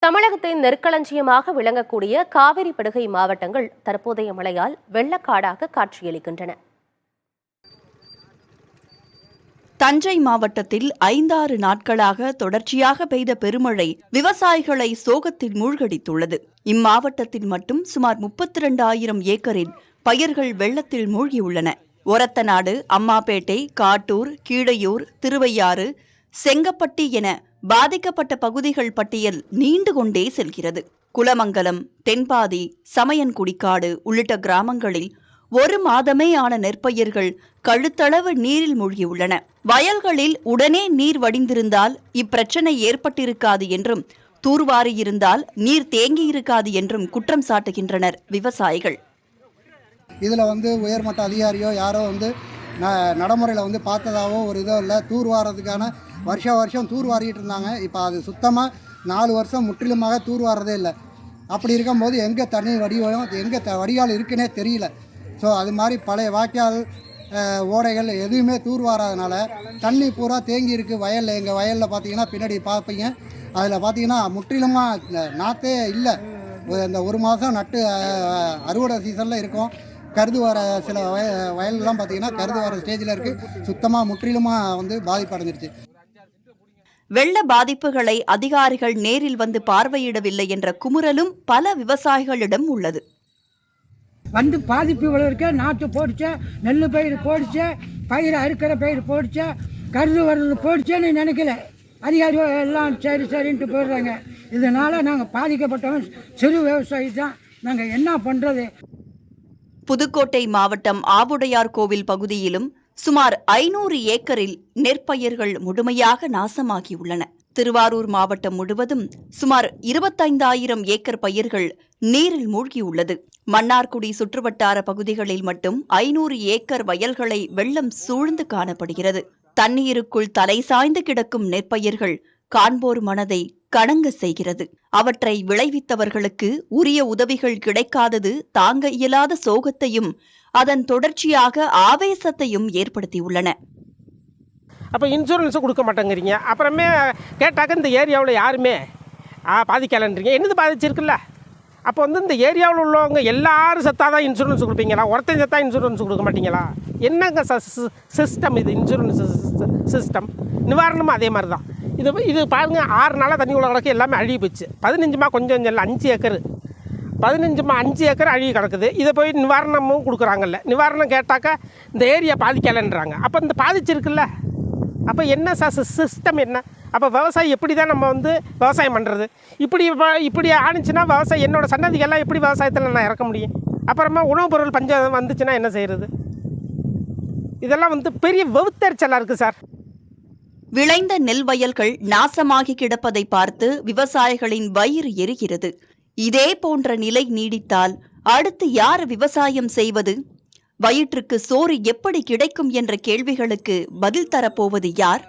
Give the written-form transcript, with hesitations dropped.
தமிழகத்தின் நெற்களஞ்சியமாக விளங்கக்கூடிய காவிரி படுகை மாவட்டங்கள் தற்போதைய மழையால் வெள்ளக்காடாக காட்சியளிக்கின்றன. தஞ்சை மாவட்டத்தில் 5-6 நாட்களாக தொடர்ச்சியாக பெய்த பெருமழை விவசாயிகளை சோகத்தில் மூழ்கடித்துள்ளது. இம்மாவட்டத்தில் மட்டும் சுமார் 32,000 ஏக்கரில் பயிர்கள் வெள்ளத்தில் மூழ்கியுள்ளன. ஒரத்தநாடு, அம்மாபேட்டை, காட்டூர், கீழையூர், திருவையாறு, செங்கப்பட்டி என பாதிக்கப்பட்ட பகுதிகள் பட்டியல் நீண்டு கொண்டே செல்கிறது. குலமங்கலம், தென்பாதி, சமயன்குடிக்காடு உள்ளிட்ட கிராமங்களில் 1 மாதமே ஆன நெற்பயிர்கள் கழுத்தளவு நீரில் மூழ்கியுள்ளன. வயல்களில் உடனே நீர் வடிந்திருந்தால் இப்பிரச்சனை ஏற்பட்டிருக்காது என்றும், தூர்வாரியிருந்தால் நீர் தேங்கியிருக்காது என்றும் குற்றம் சாட்டுகின்றனர் விவசாயிகள். இதில் உயர்மட்ட அதிகாரியோ யாரோ நடைமுறையில் பார்த்ததாவோ ஒரு இதோ இல்லை. தூர்வாரதுக்கான வருஷம் தூர்வாரிட்டு இருந்தாங்க. இப்போ அது சுத்தமாக 4 வருஷம் முற்றிலுமாக தூர்வாரதே இல்லை. அப்படி இருக்கும்போது எங்கே தண்ணி வடிவம், எங்கே வடிகால் இருக்குன்னே தெரியல. ஸோ அது மாதிரி பழைய வாய்க்கால், ஓடைகள் எதுவுமே தூர்வாராதனால தண்ணி பூரா தேங்கி இருக்குது வயலில். எங்கள் வயலில் பார்த்தீங்கன்னா பின்னாடி பார்ப்பீங்க, அதில் பார்த்தீங்கன்னா முற்றிலுமாக நாற்றே இல்லை. இந்த 1 மாதம் நட்டு அறுவடை சீசனில் இருக்கும். கருது வர சில வயல்லாம் பார்த்தீங்கன்னா கருது வர ஸ்டேஜில் இருக்குது. சுத்தமாக முற்றிலுமாக பாதிப்படைஞ்சிருச்சு. வெள்ள பாதிப்புகளை அதிகாரிகள் நேரில் வந்து பார்வையிடவில்லை என்ற குமுறலும் பல விவசாயிகளிடம் உள்ளது. பாதிப்பு இவ்வளோ இருக்க, நாற்று போடிச்ச, நெல் பயிர் போடிச்ச, பயிர் அறுக்கிற பயிர் போடிச்ச, கருது வர்றது போடிச்சேன்னு நினைக்கல. அதிகாரிகள் எல்லாம் சரின்ட்டு போயிடுறாங்க. இதனால் நாங்கள் பாதிக்கப்பட்டவன் சிறு விவசாயி தான். நாங்கள் என்ன பண்ணுறது? புதுக்கோட்டை மாவட்டம் ஆவுடையார் கோவில் பகுதியிலும் சுமார் 500 ஏக்கரில் நெற்பயிர்கள் முழுமையாக நாசமாகியுள்ளன. திருவாரூர் மாவட்டம் முழுவதும் சுமார் 25,000 ஏக்கர் பயிர்கள் நீரில் மூழ்கியுள்ளது. மன்னார்குடி சுற்றுவட்டார பகுதிகளில் மட்டும் 500 ஏக்கர் வயல்களை வெள்ளம் சூழ்ந்து காணப்படுகிறது. தண்ணீருக்குள் தலை சாய்ந்து கிடக்கும் நெற்பயிர்கள் காண்போர் மனதை கணங்க செய்கிறது. அவற்றை விளைவித்தவர்களுக்கு உரிய உதவிகள் கிடைக்காதது தாங்க இயலாத சோகத்தையும் அதன் தொடர்ச்சியாக ஆவேசத்தையும் ஏற்படுத்தியுள்ளன. அப்போ இன்சூரன்ஸும் கொடுக்க மாட்டேங்கிறீங்க. அப்புறமே கேட்டாக்க இந்த ஏரியாவில் யாருமே பாதிக்கலைன்றீங்க. என்னது பாதிச்சிருக்குல்ல? அப்போ இந்த ஏரியாவில் உள்ளவங்க எல்லாரும் செத்தாதான் இன்சூரன்ஸ் கொடுப்பீங்களா? ஒருத்தன் செத்தா இன்சூரன்ஸ் கொடுக்க மாட்டீங்களா? என்னங்க சிஸ்டம் இது? இன்சூரன்ஸ் சிஸ்டம் நிவாரணமும் அதே மாதிரி தான். இது பாருங்கள், 6 நாளாக தண்ணி உள்ள கிடக்கு, எல்லாமே அழுகி போச்சு. 15மா கொஞ்சம் இல்லை, 5 ஏக்கர் 5 ஏக்கர் அழுகி கிடக்குது. இதை போய் நிவாரணமும் கொடுக்குறாங்கல்ல. நிவாரணம் கேட்டாக்கா இந்த ஏரியா பாதிக்கலைன்றாங்க. அப்போ இந்த பாதிச்சிருக்குல்ல, அப்போ என்ன சிஸ்டம் என்ன? அப்போ விவசாயி எப்படி தான் நம்ம விவசாயம் பண்ணுறது? இப்படி ஆணிச்சுன்னா விவசாயம், என்னோடய சன்னதிகள்லாம் எப்படி விவசாயத்தில் நான் இறக்க முடியும்? அப்புறமா உணவுப் பொருள் பஞ்சம் வந்துச்சுன்னா என்ன செய்கிறது? இதெல்லாம் பெரிய வவுத்தறிச்சலாக இருக்குது சார். விளைந்த நெல் வயல்கள் நாசமாகி கிடப்பதை பார்த்து விவசாயிகளின் வயிறு எரிகிறது. இதே போன்ற நிலை நீடித்தால் அடுத்து யார் விவசாயம் செய்வது? வயிற்றுக்கு சோறு எப்படி கிடைக்கும் என்ற கேள்விகளுக்கு பதில் தரப்போவது யார்?